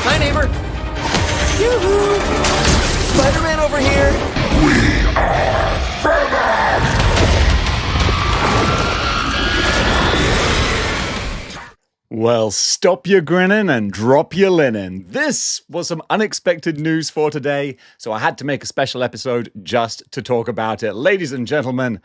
Hi, neighbor. Yoo-hoo! Spider-Man over here. Well, stop your grinning and drop your linen. This was some unexpected news for today, so I had to make a special episode just to talk about it. Ladies and gentlemen,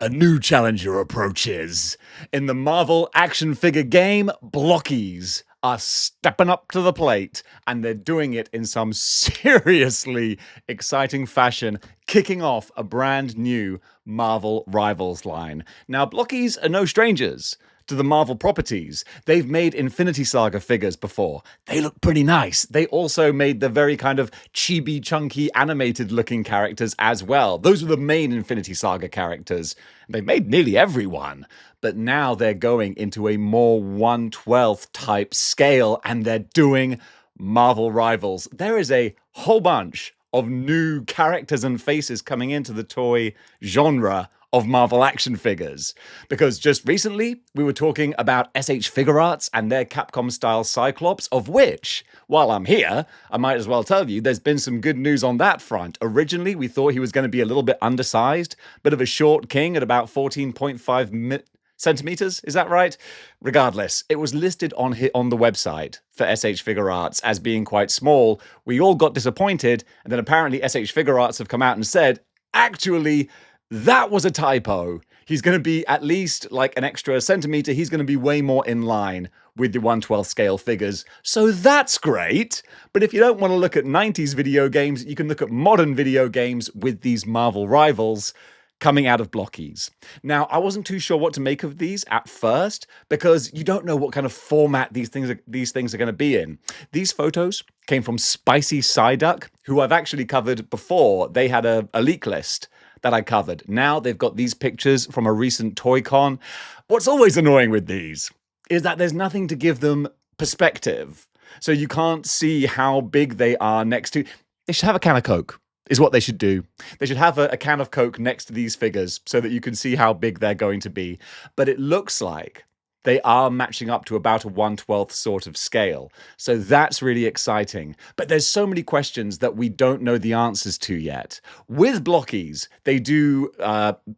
a new challenger approaches. In the Marvel action figure game, Blockies are stepping up to the plate, and they're doing it in some seriously exciting fashion, kicking off a brand new Marvel Rivals line. Now, Blockies are no strangers to the Marvel properties. They've made Infinity Saga figures before. They look pretty nice. They also made the very kind of chibi, chunky, animated looking characters as well. Those were the main Infinity Saga characters. They made nearly everyone. But now they're going into a more 1/12 type scale, and they're doing Marvel Rivals. There is a whole bunch of new characters and faces coming into the toy genre of Marvel action figures. Because just recently, we were talking about SH Figuarts and their Capcom-style Cyclops, of which, while I'm here, I might as well tell you there's been some good news on that front. Originally, we thought he was going to be a little bit undersized, bit of a short king at about 14.5 centimeters, is that right? Regardless, it was listed on the website for SH Figuarts as being quite small. We all got disappointed, and then apparently SH Figuarts have come out and said, actually, that was a typo. He's going to be at least like an extra centimeter. He's going to be way more in line with the 1/12 scale figures. So that's great. But if you don't want to look at 90s video games, you can look at modern video games with these Marvel Rivals coming out of Blockies. Now, I wasn't too sure what to make of these at first because you don't know what kind of format these things are going to be in. These photos came from Spicy Psyduck, who I've actually covered before. They had a leak list that I covered. Now they've got these pictures from a recent Toy Con. What's always annoying with these is that there's nothing to give them perspective. So you can't see how big they are next to... They should have a can of Coke, is what they should do. They should have a can of Coke next to these figures so that you can see how big they're going to be. But it looks like they are matching up to about a 1/12 sort of scale. So that's really exciting. But there's so many questions that we don't know the answers to yet. With Blockies, they do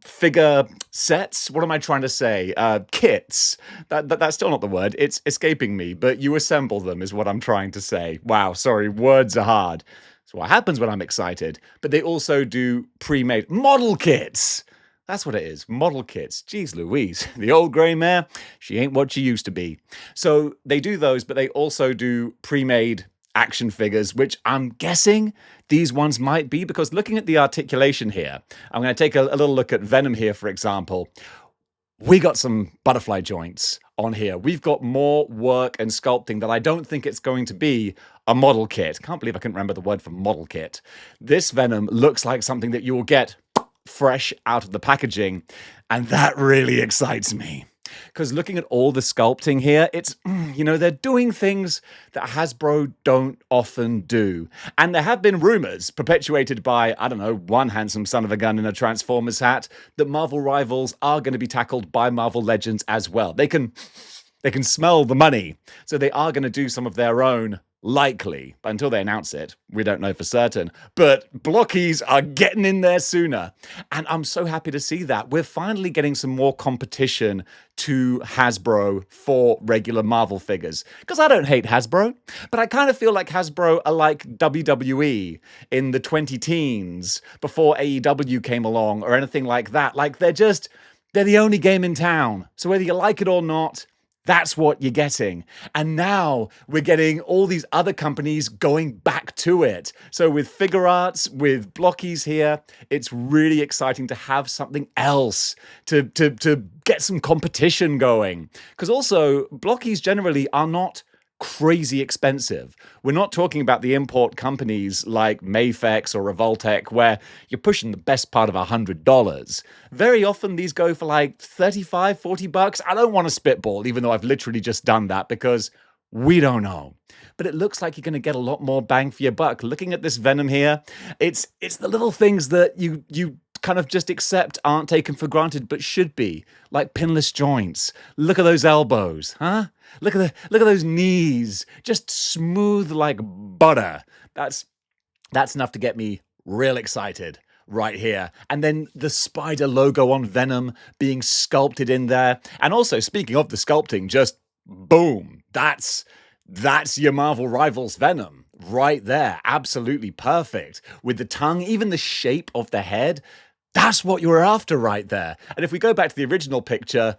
figure sets. What am I trying to say? Kits. That's still not the word. It's escaping me. But you assemble them is what I'm trying to say. Wow, sorry, words are hard. So what happens when I'm excited? But they also do pre-made model kits. That's what it is, model kits. Jeez Louise, the old grey mare, she ain't what she used to be. So they do those, but they also do pre-made action figures, which I'm guessing these ones might be, because looking at the articulation here, I'm going to take a little look at Venom here, for example. We got some butterfly joints on here. We've got more work and sculpting that I don't think it's going to be a model kit. Can't believe I couldn't remember the word for model kit. This Venom looks like something that you will get fresh out of the packaging, and that really excites me. Because looking at all the sculpting here, it's, they're doing things that Hasbro don't often do. And there have been rumors, perpetuated by, I don't know, one handsome son of a gun in a Transformers hat, that Marvel Rivals are going to be tackled by Marvel Legends as well. They can smell the money, so they are going to do some of their own. Likely, but until they announce it, we don't know for certain. But Blockies are getting in there sooner. And I'm so happy to see that. We're finally getting some more competition to Hasbro for regular Marvel figures. Because I don't hate Hasbro, but I kind of feel like Hasbro are like WWE in the 2010s before AEW came along or anything like that. Like they're the only game in town. So whether you like it or not, that's what you're getting. And now we're getting all these other companies going back to it. So with Figuarts, with Blockies here, it's really exciting to have something else to get some competition going. Because also, Blockies generally are not crazy expensive. We're not talking about the import companies like Mafex or Revoltech where you're pushing the best part of $100. Very often these go for like 35, 40 bucks. I don't want to spitball, even though I've literally just done that because we don't know. But it looks like you're going to get a lot more bang for your buck. Looking at this Venom here, it's the little things that you kind of just accept aren't taken for granted, but should be, like pinless joints. Look at those elbows, huh? Look at those knees, just smooth like butter. That's enough to get me real excited right here. And then the spider logo on Venom being sculpted in there. And also, speaking of the sculpting, just boom, that's your Marvel Rivals Venom right there. Absolutely perfect. With the tongue, even the shape of the head, that's what you were after right there. And if we go back to the original picture,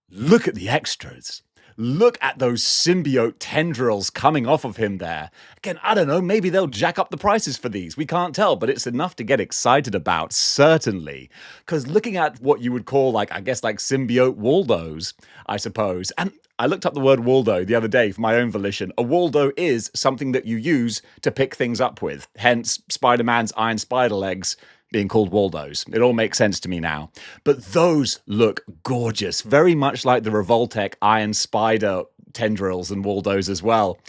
look at the extras. Look at those symbiote tendrils coming off of him there. Again, I don't know, maybe they'll jack up the prices for these. We can't tell, but it's enough to get excited about, certainly. Because looking at what you would call, like, I guess, like symbiote Waldos, I suppose. And I looked up the word Waldo the other day for my own volition. A Waldo is something that you use to pick things up with. Hence, Spider-Man's iron spider legs being called Waldos. It all makes sense to me now. But those look gorgeous, very much like the Revoltech Iron Spider tendrils and Waldos as well.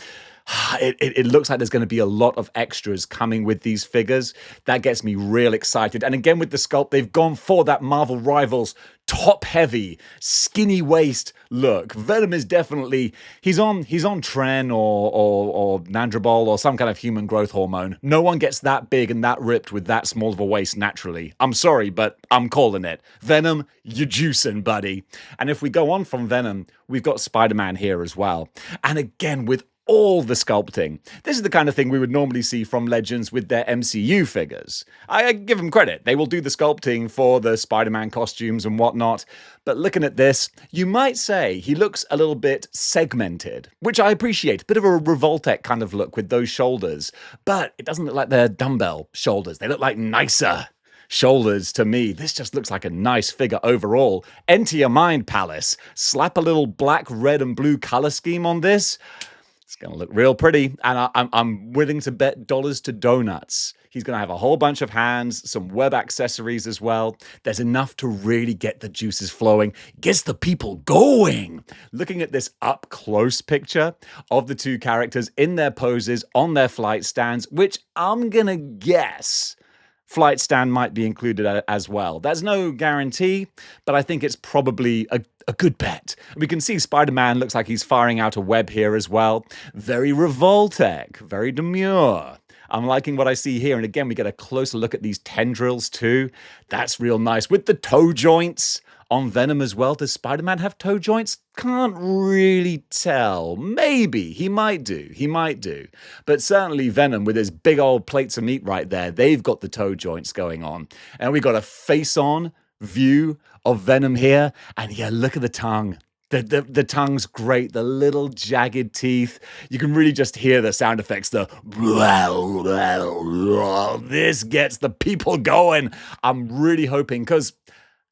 It looks like there's going to be a lot of extras coming with these figures. That gets me real excited. And again, with the sculpt, they've gone for that Marvel Rivals top-heavy, skinny waist look. Venom is definitely, he's on Tren or Nandrabol or some kind of human growth hormone. No one gets that big and that ripped with that small of a waist naturally. I'm sorry, but I'm calling it. Venom, you're juicing, buddy. And if we go on from Venom, we've got Spider-Man here as well. And again, with all the sculpting. This is the kind of thing we would normally see from Legends with their MCU figures. I give them credit. They will do the sculpting for the Spider-Man costumes and whatnot. But looking at this, you might say he looks a little bit segmented, which I appreciate. Bit of a Revoltech kind of look with those shoulders. But it doesn't look like they're dumbbell shoulders. They look like nicer shoulders to me. This just looks like a nice figure overall. Enter your mind, Palace. Slap a little black, red, and blue color scheme on this. It's going to look real pretty, and I'm willing to bet dollars to donuts. He's going to have a whole bunch of hands, some web accessories as well. There's enough to really get the juices flowing, gets the people going. Looking at this up-close picture of the two characters in their poses on their flight stands, which I'm going to guess flight stand might be included as well. There's no guarantee, but I think it's probably a good bet. We can see Spider-Man looks like he's firing out a web here as well. Very Revoltech, very demure. I'm liking what I see here. And again, we get a closer look at these tendrils too. That's real nice. With the toe joints on Venom as well. Does Spider-Man have toe joints? Can't really tell. Maybe. He might do. But certainly Venom with his big old plates of meat right there, they've got the toe joints going on. And we got a face-on view of Venom here. And yeah, look at the tongue. The tongue's great, the little jagged teeth. You can really just hear the sound effects, the this gets the people going. I'm really hoping, because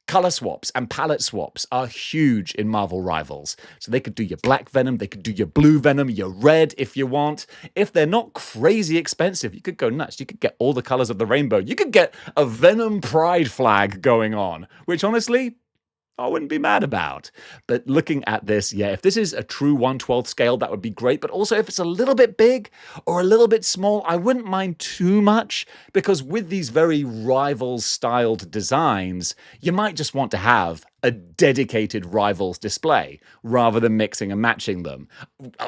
color swaps and palette swaps are huge in Marvel Rivals. So they could do your black Venom, they could do your blue Venom, your red if you want. If they're not crazy expensive, you could go nuts. You could get all the colors of the rainbow. You could get a Venom pride flag going on, which honestly, I wouldn't be mad about. But looking at this, yeah, if this is a true 1/12 scale, that would be great. But also if it's a little bit big or a little bit small, I wouldn't mind too much, because with these very Rivals-styled designs, you might just want to have a dedicated Rivals display rather than mixing and matching them.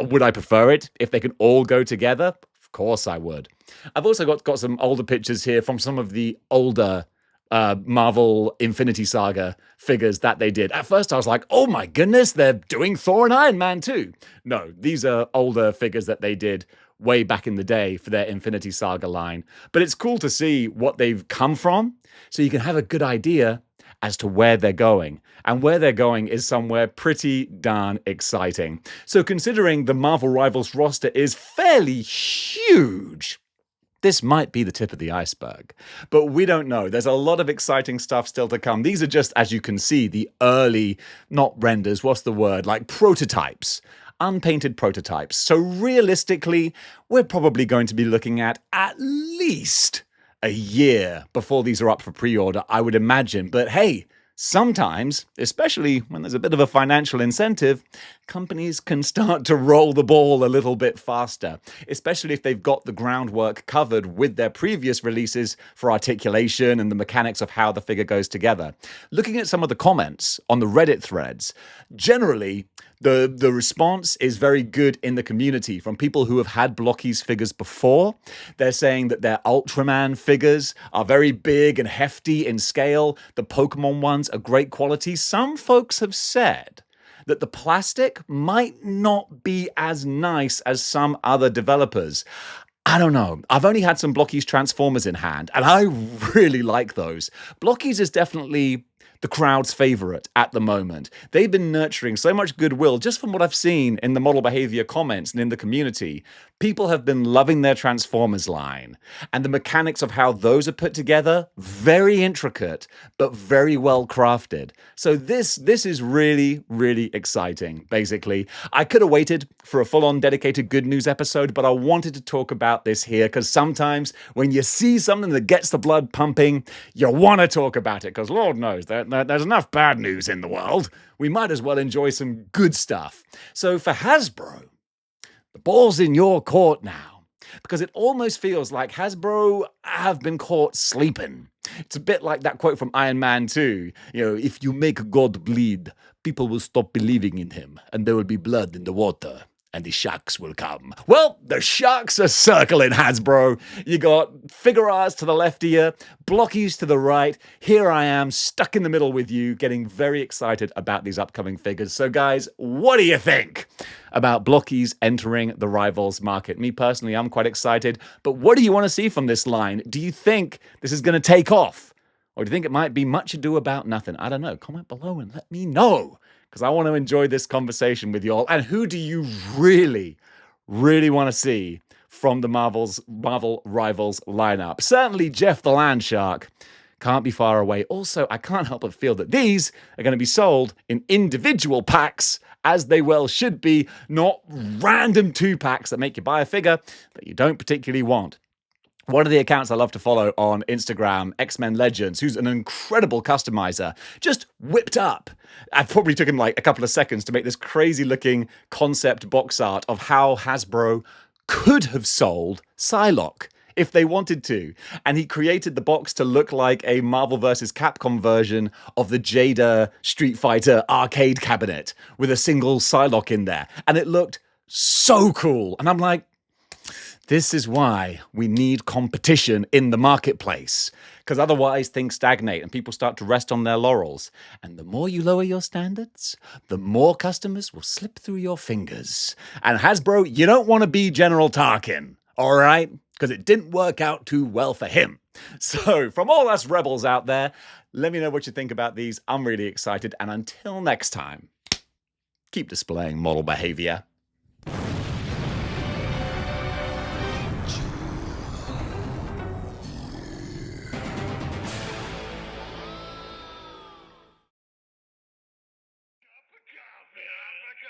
Would I prefer it if they can all go together? Of course I would. I've also got some older pictures here from some of the older Marvel Infinity Saga figures that they did. At first I was like, oh my goodness, they're doing Thor and Iron Man too. No, these are older figures that they did way back in the day for their Infinity Saga line. But it's cool to see what they've come from, so you can have a good idea as to where they're going. And where they're going is somewhere pretty darn exciting. So considering the Marvel Rivals roster is fairly huge, this might be the tip of the iceberg, but we don't know. There's a lot of exciting stuff still to come. These are just, as you can see, the early, not renders, what's the word? Like prototypes, unpainted prototypes. So realistically, we're probably going to be looking at least a year before these are up for pre-order, I would imagine. But hey, Sometimes, especially when there's a bit of a financial incentive, companies can start to roll the ball a little bit faster, especially if they've got the groundwork covered with their previous releases for articulation and the mechanics of how the figure goes together. Looking at some of the comments on the Reddit threads, generally, the response is very good in the community from people who have had Blockies figures before. They're saying that their Ultraman figures are very big and hefty in scale. The Pokemon ones are great quality. Some folks have said that the plastic might not be as nice as some other developers. I don't know. I've only had some Blockies Transformers in hand, and I really like those. Blockies is definitely the crowd's favorite at the moment. They've been nurturing so much goodwill just from what I've seen in the model behavior comments and in the community. People have been loving their Transformers line. And the mechanics of how those are put together, very intricate, but very well crafted. So this is really, really exciting, basically. I could have waited for a full-on dedicated good news episode, but I wanted to talk about this here because sometimes when you see something that gets the blood pumping, you want to talk about it because Lord knows there's enough bad news in the world. We might as well enjoy some good stuff. So for Hasbro, the ball's in your court now, because it almost feels like Hasbro have been caught sleeping. It's a bit like that quote from Iron Man 2. If you make God bleed, people will stop believing in him, and there will be blood in the water, and the sharks will come. Well, the sharks are circling, Hasbro. You got Figuarts to the left here, Blockies to the right. Here I am, stuck in the middle with you, getting very excited about these upcoming figures. So guys, what do you think about Blockies entering the Rivals market? Me personally, I'm quite excited, but what do you want to see from this line? Do you think this is going to take off? Or do you think it might be much ado about nothing? I don't know. Comment below and let me know, because I want to enjoy this conversation with you all. And who do you really, really want to see from the Marvel Rivals lineup? Certainly Jeff the Land Shark can't be far away. Also, I can't help but feel that these are going to be sold in individual packs, as they well should be, not random 2-packs that make you buy a figure that you don't particularly want. One of the accounts I love to follow on Instagram, X-Men Legends, who's an incredible customizer, just whipped up. I probably took him like a couple of seconds to make this crazy looking concept box art of how Hasbro could have sold Psylocke if they wanted to. And he created the box to look like a Marvel vs. Capcom version of the Jada Street Fighter arcade cabinet with a single Psylocke in there. And it looked so cool. And I'm like, this is why we need competition in the marketplace, because otherwise things stagnate and people start to rest on their laurels. And the more you lower your standards, the more customers will slip through your fingers. And Hasbro, you don't want to be General Tarkin, all right? Because it didn't work out too well for him. So from all us rebels out there, let me know what you think about these. I'm really excited. And until next time, keep displaying model behavior.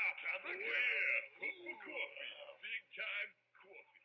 Cup of coffee. Big time coffee.